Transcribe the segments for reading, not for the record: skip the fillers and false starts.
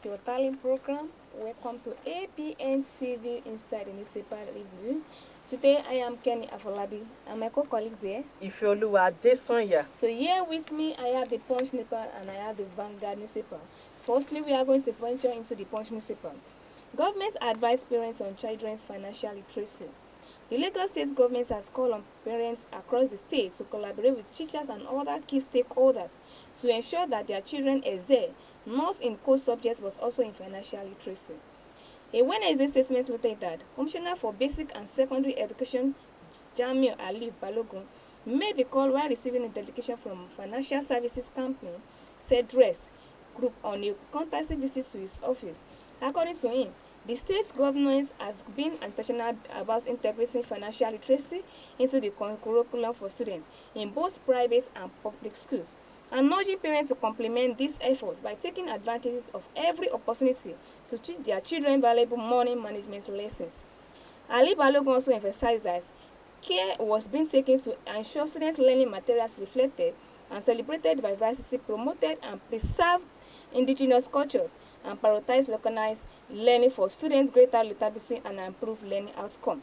is your talent program. Welcome to Abntv Inside the Newspaper Review. Today I am Kenny Afolabi and my co-colleagues here. Ifeoluwa Adesanya. So here with me I have the Punch newspaper and I have the Vanguard newspaper. Firstly, we are going to venture into the Punch newspaper. Governments advise parents on children's financial literacy. The Lagos State government has called on parents across the state to collaborate with teachers and other key stakeholders to ensure that their children excel, not in core subjects but also in financial literacy. A Wednesday statement noted that Commissioner for Basic and Secondary Education, Jamiu Ali Balogun, made the call while receiving a delegation from Financial Services Company, said Rest Group on a courtesy visit to his office. According to him, the state government has been intentional about integrating financial literacy into the curriculum for students in both private and public schools, and urging parents to complement these efforts by taking advantage of every opportunity to teach their children valuable money management lessons. Ali Balogun also emphasized that care was being taken to ensure students' learning materials reflected and celebrated diversity, promoted and preserved indigenous cultures, and prioritize localized learning for students' greater literacy and improved learning outcome.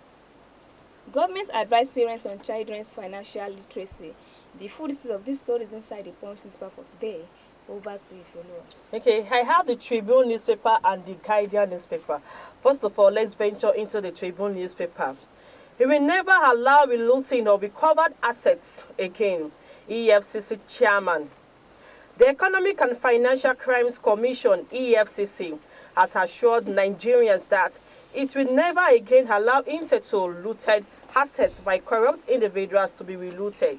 Governments advise parents on children's financial literacy. The full details of this story is inside the Punch newspaper for today. Over to you, Ifeoluwa. Okay, I have the Tribune newspaper and the Guardian newspaper. First of all, let's venture into the Tribune newspaper. He will never allow relooting of recovered assets again, EFCC chairman. The Economic and Financial Crimes Commission, EFCC, has assured Nigerians that it will never again allow Intertol looted assets by corrupt individuals to be relooted.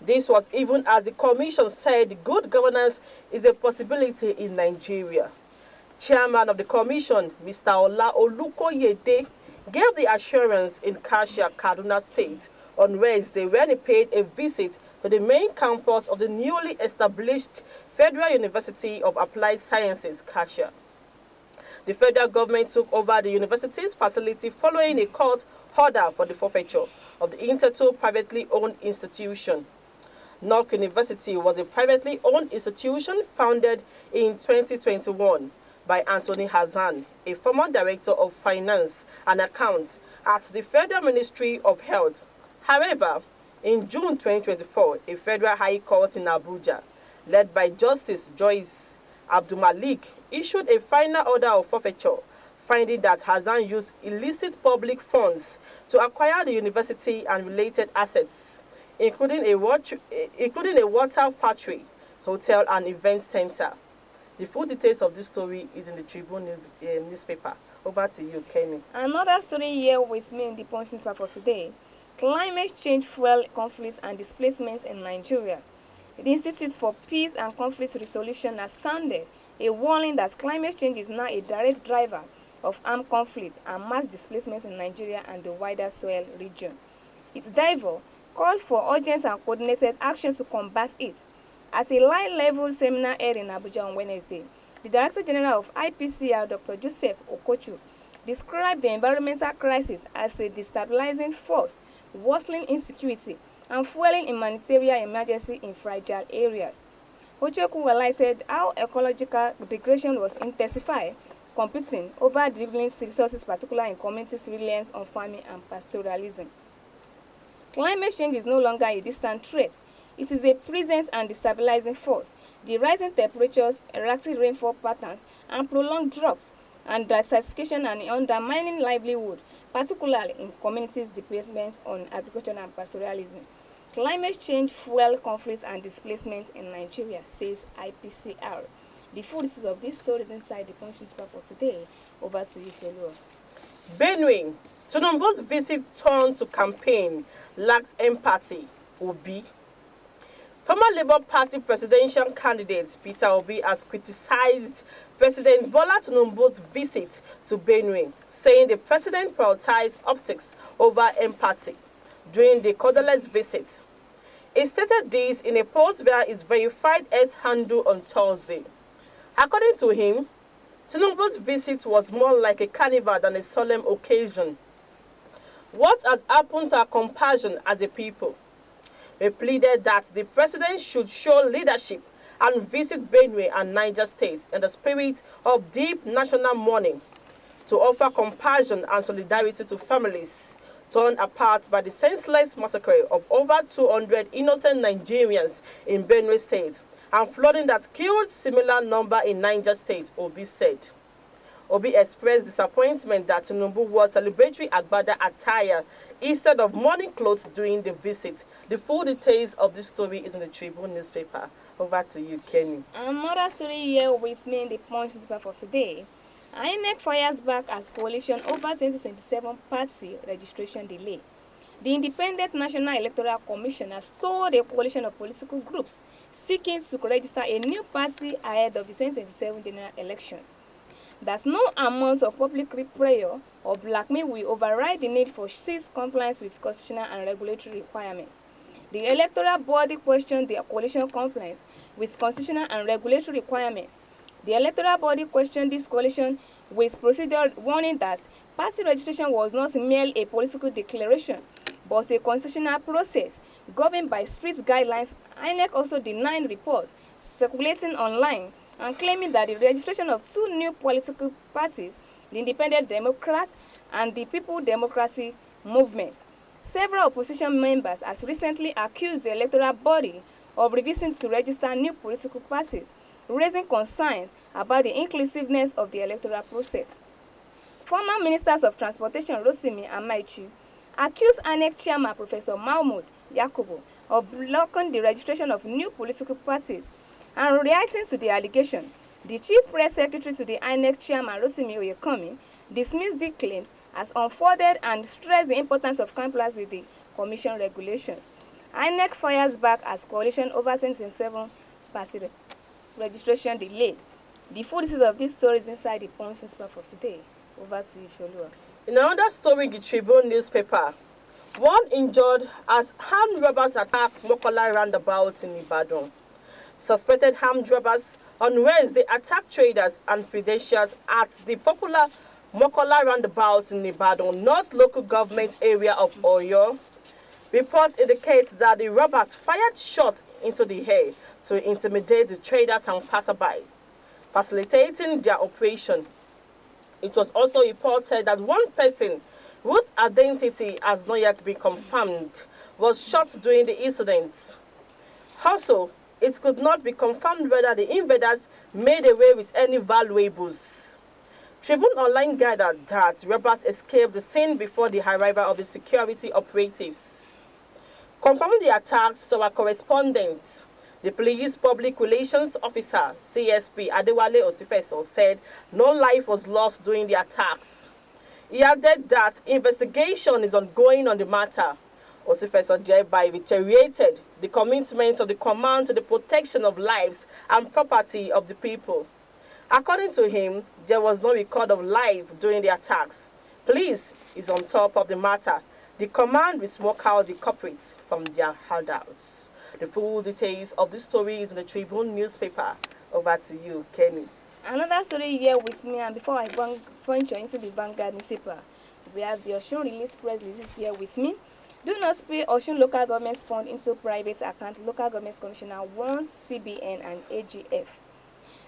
This was even as the Commission said good governance is a possibility in Nigeria. Chairman of the Commission, Mr. Ola Olukoyede, gave the assurance in Kashia, Kaduna State on Wednesday when he paid a visit to the main campus of the newly established Federal University of Applied Sciences, Kashia. The federal government took over the university's facility following a court order for the forfeiture of the Intertol privately owned institution. North University was a privately owned institution founded in 2021 by Anthony Hassan, a former director of finance and accounts at the Federal Ministry of Health. However, in June 2024, a federal high court in Abuja, led by Justice Joyce Abdulmalik, issued a final order of forfeiture, finding that Hassan used illicit public funds to acquire the university and related assets, including a water factory, hotel, and event center. The full details of this story is in the Tribune newspaper. Over to you, Kenny. Another story here with me in the Punch newspaper for today. Climate change fuel conflicts and displacements in Nigeria. The Institute for Peace and Conflict Resolution has sounded a warning that climate change is now a direct driver of armed conflicts and mass displacements in Nigeria and the wider Sahel region. Its diver called for urgent and coordinated action to combat it. At a high-level seminar held in Abuja on Wednesday, the Director General of IPCR, Dr. Joseph Okochu, described the environmental crisis as a destabilizing force, worsening insecurity, and fueling humanitarian emergency in fragile areas. Ochoku highlighted how ecological degradation was intensified, competing over delivering resources, particularly in communities' reliance on farming and pastoralism. Climate change is no longer a distant threat. It is a present and destabilizing force. The rising temperatures, erratic rainfall patterns, and prolonged droughts and desertification and undermining livelihood, particularly in communities' dependence on agriculture and pastoralism. Climate change fuel conflicts and displacement in Nigeria, says IPCR. The full details of this story is inside the Punch newspaper for today. Over to you, Ifeoluwa. Benue, Tinubu's visit turned to campaign lacks empathy. Obi. Former Labour Party presidential candidate Peter Obi has criticized President Bola Tinubu's visit to Benue, saying the president prioritized optics over empathy during the cordless visit. He stated this in a post via his verified X handle on Thursday. According to him, Tinubu's visit was more like a carnival than a solemn occasion. What has happened to our compassion as a people? He pleaded that the president should show leadership and visit Benue and Niger State in the spirit of deep national mourning to offer compassion and solidarity to families torn apart by the senseless massacre of over 200 innocent Nigerians in Benue State and flooding that killed similar number in Niger State, Obi said. Obi expressed disappointment that Tinubu wore celebratory Agbada attire instead of mourning clothes during the visit. The full details of this story is in the Tribune newspaper. Over to you, Kenny. Another story here with me in the Punch newspaper for today. INEC fires back as coalition over 2027 party registration delay. The Independent National Electoral Commission has told a coalition of political groups seeking to register a new party ahead of the 2027 general elections that no amount of public prayer or blackmail will override the need for strict compliance with constitutional and regulatory requirements. The electoral body questioned the coalition compliance with constitutional and regulatory requirements. The electoral body questioned this coalition with procedure, warning that party registration was not merely a political declaration, but a constitutional process governed by strict guidelines. INEC also denied reports circulating online and claiming that the registration of two new political parties, the Independent Democrats and the People Democracy Movement. Several opposition members has recently accused the electoral body of refusing to register new political parties, raising concerns about the inclusiveness of the electoral process. Former Ministers of Transportation Rotimi Amaichi accused INEC Chairman Professor Mahmoud Yakubu of blocking the registration of new political parties. And reacting to the allegation, the Chief Press Secretary to the INEC Chairman Rotimi Oyekomi dismissed the claims as unfounded and stressed the importance of compliance with the Commission regulations. INEC fires back as coalition over 2027 party registration delay. The full details of this story is inside the Punch newspaper for today. Over to you, Folua. In another story in the Tribune newspaper, one injured as armed robbers attack Mokola roundabout in Ibadan. Suspected armed robbers on Wednesday attacked traders and pedestrians at the popular Mokola roundabout in Ibadan, North Local Government area of Oyo. Reports indicate that the robbers fired shots into the air to intimidate the traders and passerby, facilitating their operation. It was also reported that one person, whose identity has not yet been confirmed, was shot during the incident. Also, it could not be confirmed whether the invaders made away with any valuables. Tribune Online gathered that robbers escaped the scene before the arrival of the security operatives. Confirming the attacks to our correspondent, the police public relations officer, CSP Adewale Osifeso, said no life was lost during the attacks. He added that investigation is ongoing on the matter. Osifeso thereby reiterated the commitment of the command to the protection of lives and property of the people. According to him, there was no record of life during the attacks. Police is on top of the matter. The command will smoke out the culprits from their hideouts. The full details of this story is in the Tribune newspaper. Over to you, Kenny. Another story here with me, and before I venture into the Vanguard newspaper, we have the OSUN release press release here with me. Do not pay OSUN local government's fund into private account, local government commissioner warns CBN and AGF.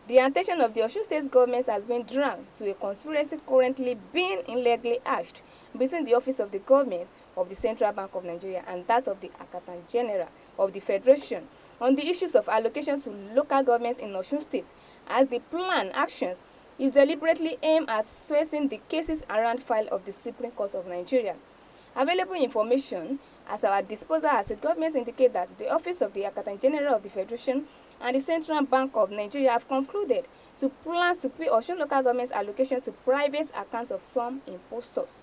The attention of the OSUN state government has been drawn to a conspiracy currently being illegally hatched between the office of the government of the Central Bank of Nigeria and that of the Accountant General of the Federation on the issues of allocation to local governments in Osun State, as the plan actions is deliberately aimed at stressing the cases around file of the Supreme Court of Nigeria. Available information at our disposal as a government indicate that the office of the Accountant General of the Federation and the Central Bank of Nigeria have concluded to plans to pay Osun local government's allocation to private accounts of some impostors.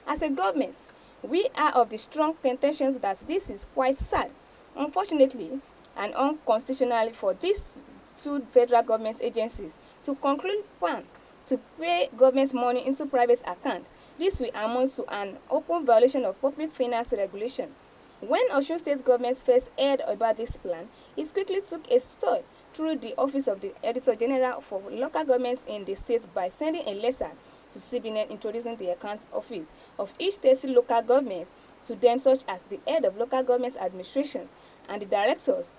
As a government, we are of the strong contention that this is quite sad, unfortunately, and unconstitutionally for these two federal government agencies to conclude plan to pay government's money into private account. This will amount to an open violation of public finance regulation. When Osun State government first heard about this plan, it quickly took a step through the office of the Editor General for local governments in the state by sending a letter to CBN introducing the accounts office of each state local government to them, such as the head of local government administrations and the directors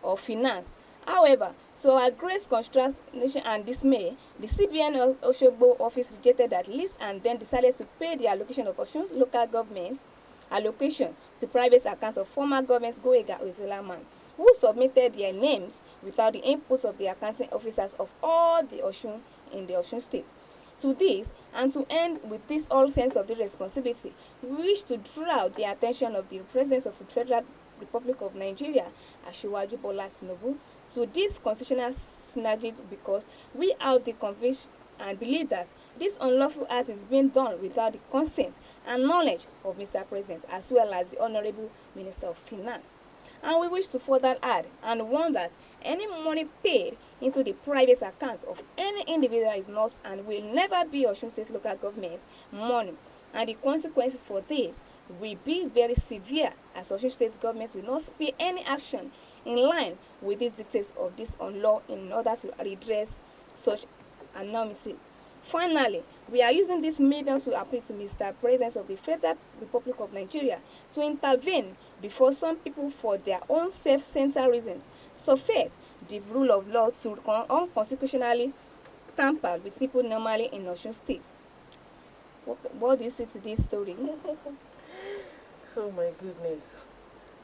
of finance, However, to our great consternation and dismay, the CBN Oshogbo office rejected that list and then decided to pay the allocation of Osun's local government's allocation to private accounts of former government Goega Ozolaman, who submitted their names without the inputs of the accounting officers of all the Osun in the Osun state. To this, and to end with this all sense of the responsibility, we wish to draw the attention of the President of the Federal Republic of Nigeria, Asiwaju Bola Tinubu, to this constitutional synergy because we have the conviction and believe that this unlawful act is being done without the consent and knowledge of Mr. President as well as the Honorable Minister of Finance. And we wish to further add and warn that any money paid into the private accounts of any individual is not and will never be Osun State local government's money, and the consequences for this will be very severe as Osun State governments will not spare any action in line with these dictates of this law in order to redress such anomaly. Finally, we are using this medium to appeal to Mr. President of the Federal Republic of Nigeria to intervene before some people for their own self-centered reasons surface the rule of law to unconstitutionally tamper with people normally in Osun State. What do you say to this story? Oh my goodness.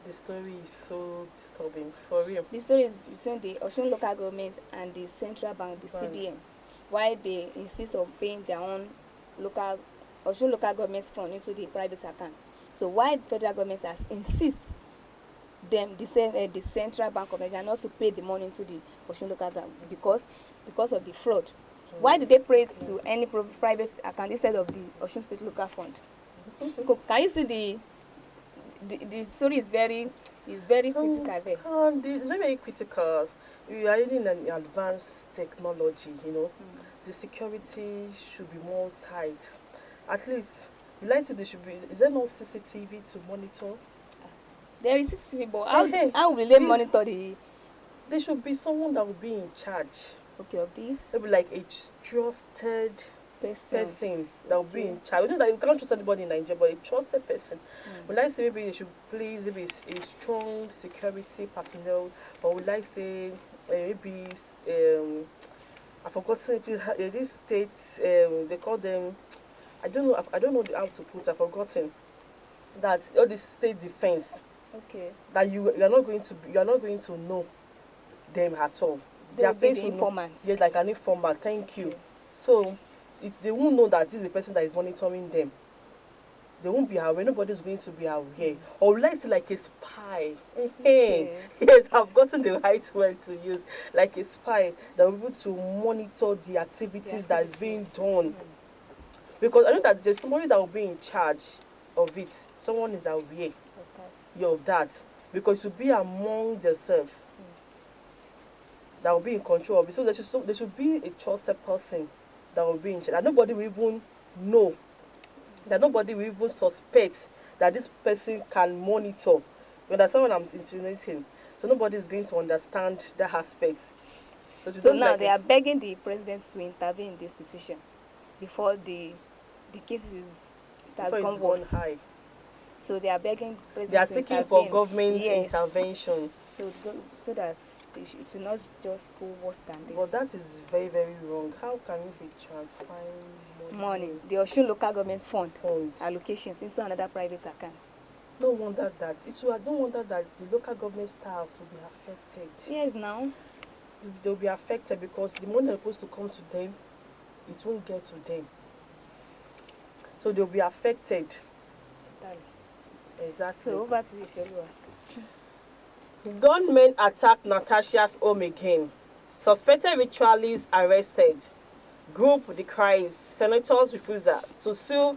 The story is so disturbing, for real. The story is between the Osun local government and the central bank, the CBN, why they insist on paying their own local Osun local government's fund into the private accounts. So why the federal government has insist them the central bank of Nigeria not to pay the money into the Osun local government because of the fraud. Why did they pay it to any private account instead of the Osun State local fund? Can you see the story is very critical there. It's very critical. We are in an advanced technology, The security should be more tight. At least, you like there should be. Is there no CCTV to monitor? There is CCTV, but how will they monitor the? There should be someone that will be in charge. Okay, of this. Maybe like a trusted person that will be in charge. We know that you can't trust anybody in Nigeria, but a trusted person. Would like to say maybe they should please maybe a strong security personnel, or would like to say maybe I've forgotten these states they call them I don't know how to put it, I've forgotten that all the state defense. Okay. That you are not going to know them at all. They are the informants. Yes, like an informant. Thank you. So they won't know that this is the person that is monitoring them. They won't be aware. Nobody's going to be aware. Or let's say like a spy. Okay. Yes, I've gotten the right word to use. Like a spy that will be able to monitor the activities that is being done. Because I know that there's somebody that will be in charge of it. Someone is aware of that. Because to be among themselves that will be in control of it. So there should be a trusted person that will be in charge. That nobody will even know. That nobody will even suspect that this person can monitor. You understand what I'm insinuating? So nobody is going to understand that aspect. So now they are begging the president to intervene in this situation before the cases has gone high. So they are begging the president to intervene. They are seeking for government intervention. So that it should not just go worse than this. But that is very, very wrong. How can you be transferring money? The Osun local government fund allocations into another private account. No wonder that. I don't wonder that the local government staff will be affected. Yes, now. They'll be affected because the money that's supposed to come to them, it won't get to them. So they'll be affected. Exactly. So over to you, Felua. Gunmen attack Natasha's home again. Suspected ritualists arrested. Group decries Senator's refusal to sue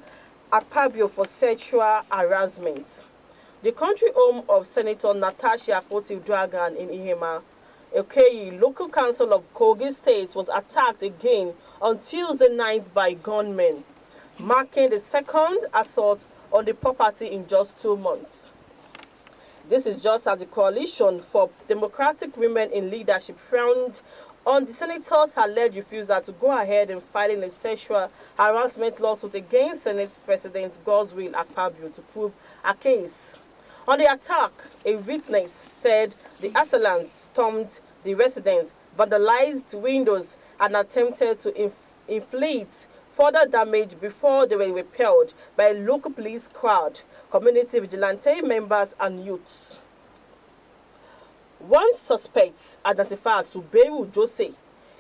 Akpabio for sexual harassment. The country home of Senator Natasha Akpoti-Uduaghan in Ihema, Okeyi, local council of Kogi State, was attacked again on Tuesday night by gunmen, marking the second assault on the property in just 2 months. This is just as the Coalition for Democratic Women in Leadership frowned on the senator's alleged refusal to go ahead in filing a sexual harassment lawsuit against Senate President Godswill Akpabio to prove a case. On the attack, a witness said the assailants stormed the residents, vandalized windows, and attempted to inflict further damage before they were repelled by a local police crowd, community vigilante members, and youths. One suspect, identified as Suberu Jose,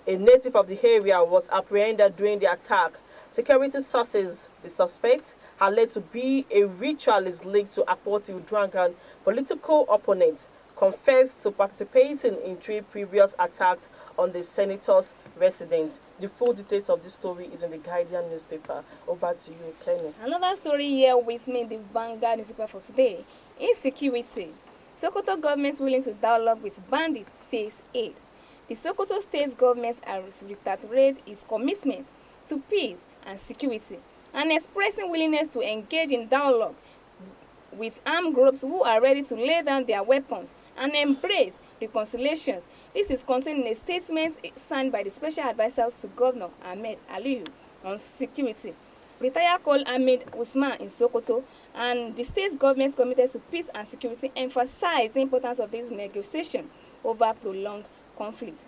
a native of the area, was apprehended during the attack. Security sources, the suspect had led to be a ritualist linked to Akpoti Uduaghan political opponent, confessed to participating in 3 previous attacks on the senator's residence. The full details of this story is in the Guardian newspaper. Over to you, Kenny. Another story here with me in the Vanguard newspaper for today. Insecurity. Sokoto government willing to dialogue with bandits, says AIDS. The Sokoto state government has reiterated its commitment to peace and security and expressing willingness to engage in dialogue with armed groups who are ready to lay down their weapons and embrace reconciliations. This is contained in a statement signed by the Special Advisor to Governor Ahmed Aliyu on security. Retired Col Ahmed Usman in Sokoto and the state government committed to peace and security emphasized the importance of this negotiation over prolonged conflict.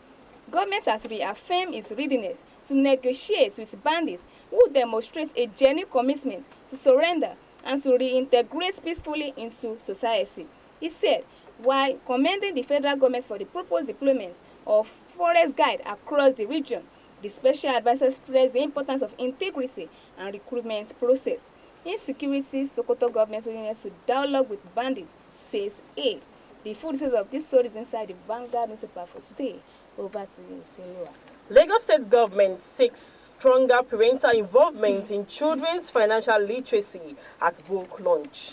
Government has reaffirmed its readiness to negotiate with bandits who demonstrate a genuine commitment to surrender and to reintegrate peacefully into society. He said, while commending the federal government for the proposed deployment of forest guard across the region, the special advisor stressed the importance of integrity and recruitment process. Insecurity, Sokoto government's willingness to dialogue with bandits, says A. The full details of this story is inside the Vanguard newspaper for today. Over to you, Philua. Lagos State government seeks stronger parental involvement in children's financial literacy at book launch.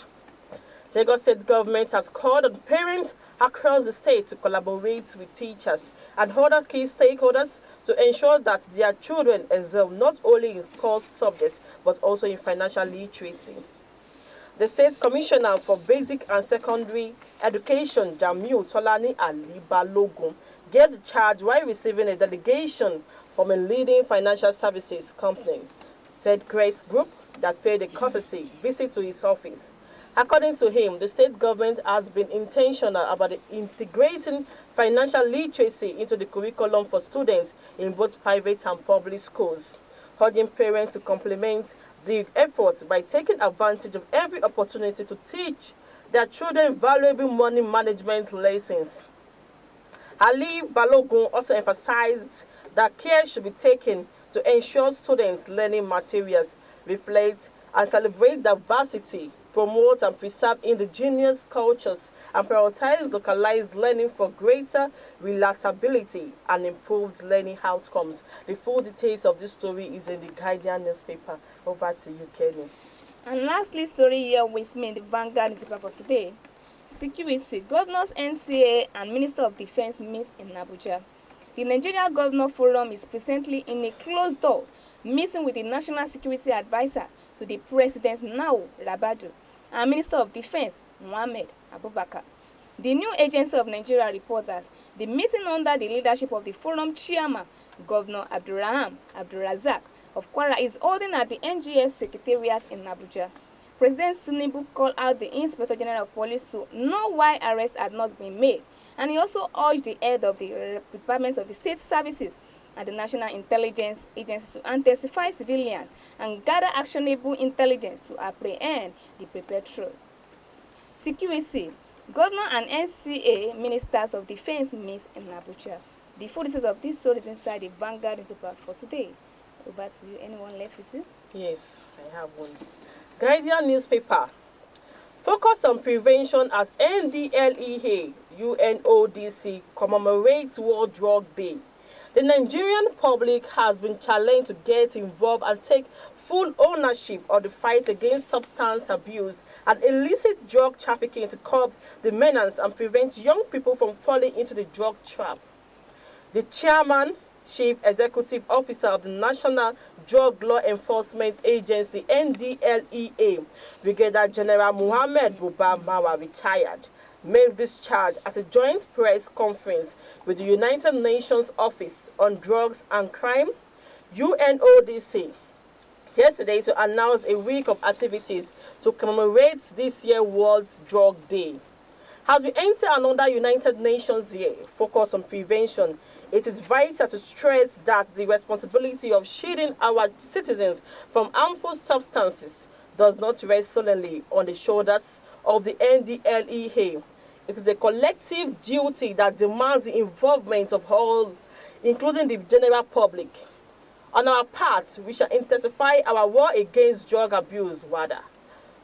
Lagos State government has called on parents across the state to collaborate with teachers and other key stakeholders to ensure that their children excel not only in core subjects but also in financial literacy. The State Commissioner for Basic and Secondary Education, Jamiu Tolani Ali Balogun, gave the charge while receiving a delegation from a leading financial services company, said Grace Group, that paid a courtesy visit to his office. According to him, the state government has been intentional about integrating financial literacy into the curriculum for students in both private and public schools, urging parents to complement the efforts by taking advantage of every opportunity to teach their children valuable money management lessons. Ali Balogun also emphasized that care should be taken to ensure students' learning materials reflect and celebrate diversity, promote and preserve indigenous cultures, and prioritize localized learning for greater relatability and improved learning outcomes. The full details of this story is in the Guardian newspaper. Over to you, Kenny. And lastly, story here with me in the Vanguard newspaper for today. Security. Governors, NCA, and Minister of Defense meet in Abuja. The Nigeria Governor Forum is presently in a closed door meeting with the National Security Advisor to the President now, Rabadu, and Minister of Defense, Mohammed Abubakar. The new Agency of Nigeria reporters, the meeting under the leadership of the Forum Chairman, Governor Abdurrahman Abdurrazak of Kwara, is holding at the NGF Secretariat in Abuja. President Tinubu called out the Inspector General of Police to know why arrests had not been made, and he also urged the head of the departments of the state services and the National Intelligence Agency to intensify civilians and gather actionable intelligence to apprehend the perpetrator. Security. Governor and NCA Ministers of Defense meet in Abuja. The full details of this story is inside the Vanguard newspaper for today. Over to you. Anyone left with you? Yes, I have one. Guardian newspaper. Focus on prevention as NDLEA UNODC commemorates World Drug Day. The Nigerian public has been challenged to get involved and take full ownership of the fight against substance abuse and illicit drug trafficking to curb the menace and prevent young people from falling into the drug trap. The chairman, Chief Executive Officer of the National Drug Law Enforcement Agency, NDLEA, Brigadier General Muhammad Buba Mawa, retired, made this charge at a joint press conference with the United Nations Office on Drugs and Crime, UNODC, yesterday to announce a week of activities to commemorate this year's World Drug Day. As we enter another United Nations year focused on prevention, it is vital to stress that the responsibility of shielding our citizens from harmful substances does not rest solely on the shoulders of the NDLEA. It is a collective duty that demands the involvement of all, including the general public. On our part, we shall intensify our war against drug abuse, WADA,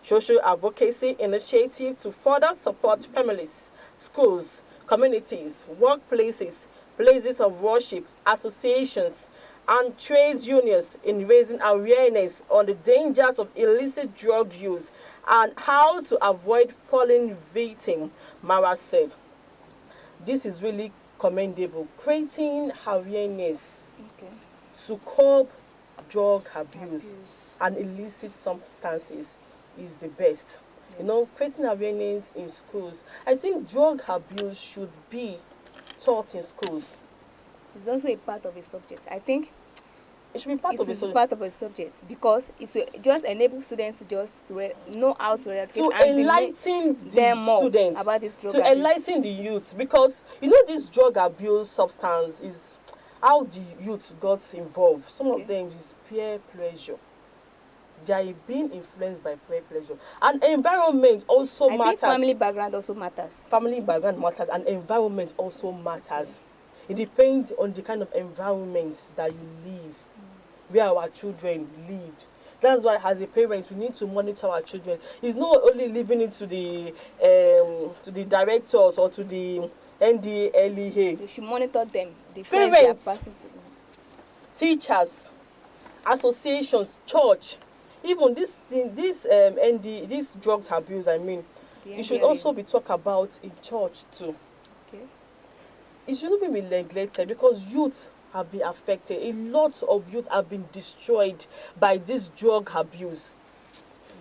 social advocacy initiative to further support families, schools, communities, workplaces, places of worship, associations, and trade unions in raising awareness on the dangers of illicit drug use and how to avoid falling victim, Mara said. This is really commendable. Creating awareness to curb drug abuse and illicit substances is the best. Yes. Creating awareness in schools. I think drug abuse should be taught in schools. It's also a part of a subject. I think It should be part of it's it. part of a subject because it will just enable students to know how to eradicate To and enlighten them the more students, about this drug to abuse. enlighten the youth, because this drug abuse substance is how the youth got involved. Some of them is peer pressure. They are being influenced by peer pressure, and environment also I matters. think family background also matters. Family background matters, and environment also matters. It depends on the kind of environment that you live, where our children lived. That's why, as a parent, we need to monitor our children. It's not only leaving it to the directors or to the NDLEA. They should monitor them. The friends they are Parents, passing to them. teachers, associations, church, even this drugs abuse. I mean, The it should NDLEA. also be talked about in church too. Okay. It shouldn't be neglected because youth have been affected. A lot of youth have been destroyed by this drug abuse.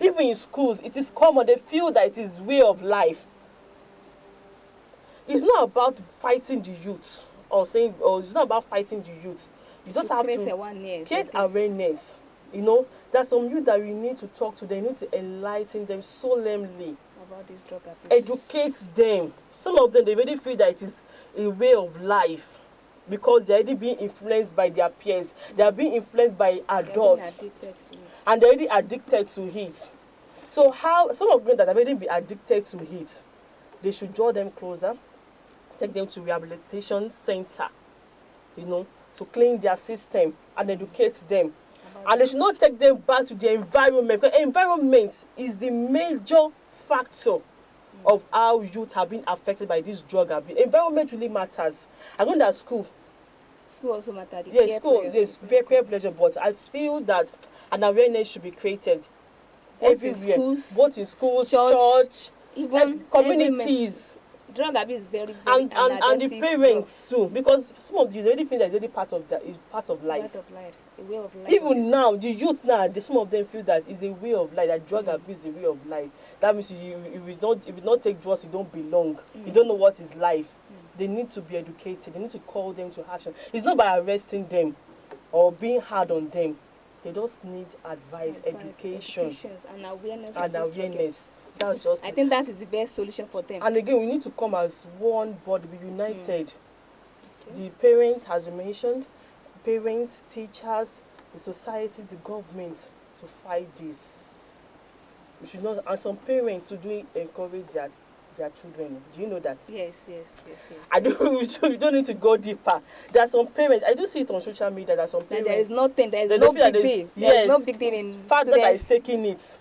Even in schools, it is common. They feel that it is way of life. It's not about fighting the youth or it's not about fighting the youth. You just have create to awareness create of this. awareness. There's some youth that we need to talk to. They need to enlighten them solemnly. About this drug abuse. Educate them. Some of them, they already feel that it is a way of life because they're already being influenced by their peers. They are being influenced by adults. They are being addicted to it. And they're already addicted to it. So how some of them that have already been addicted to it, they should draw them closer, take them to rehabilitation center, to clean their system and educate them. And they should not take them back to the environment, because environment is the major factor of how youth have been affected by this drug abuse. Environment really matters. I know that school also matters. yes, school, there's peer pressure, but I feel that an awareness should be created everywhere, both in schools, church, even communities. Drug abuse is very, very and the parents too, because some of you already feel that it's already part of life. Part of life, a way of life. Even now, the youth now, some of them feel that it's a way of life. That drug abuse is a way of life. That means if you don't take drugs, you don't belong. You don't know what is life. They need to be educated. They need to call them to action. It's not by arresting them or being hard on them. They just need advice, education, and awareness. That's just I think that is the best solution for them. And again, we need to come as one body, be united. The parents, as you mentioned, parents, teachers, the societies, the government, to fight this. We should not, and some parents to do encourage their children. Do you know that? Yes. You don't need to go deeper. There are some parents, I do see it on social media, that some parents. There is no big deal. There is no big deal in fact that is taking it.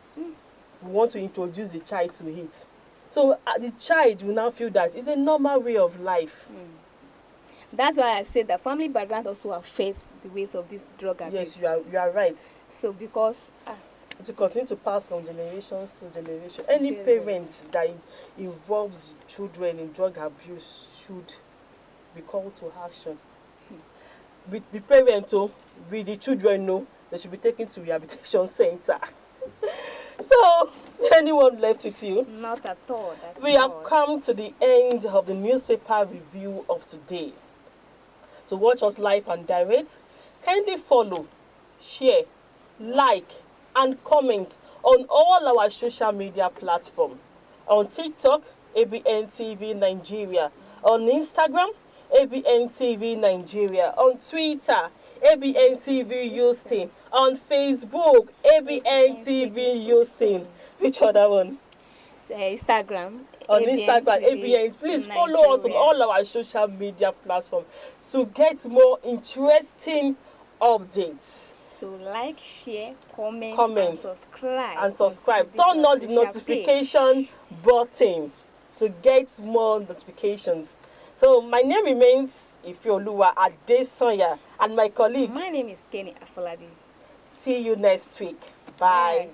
We want to introduce the child to it. So the child will now feel that it's a normal way of life. That's why I said that family background also affects the ways of this drug abuse. Yes, you are right. So because to continue to pass from generations to generation, any parents that involves children in drug abuse should be called to action. With the parents, with the children, they should be taken to rehabilitation center. So, anyone left with you? Not at all. We have come to the end of the newspaper review of today. To watch us live and direct, kindly follow, share, like, and comment on all our social media platforms. On TikTok, ABNTV Nigeria. On Instagram, ABNTV Nigeria. On Twitter, ABNTV Houston. On Facebook, ABNTV Houston. Which other one? Instagram. On Instagram, ABN. Please follow us on all our social media platforms to get more interesting updates. So like, share, comment. And subscribe. Turn on the notification button to get more notifications. So my name remains Ifeoluwa Adesanya, and my colleague. My name is Kenny Afolabi. See you next week. Bye.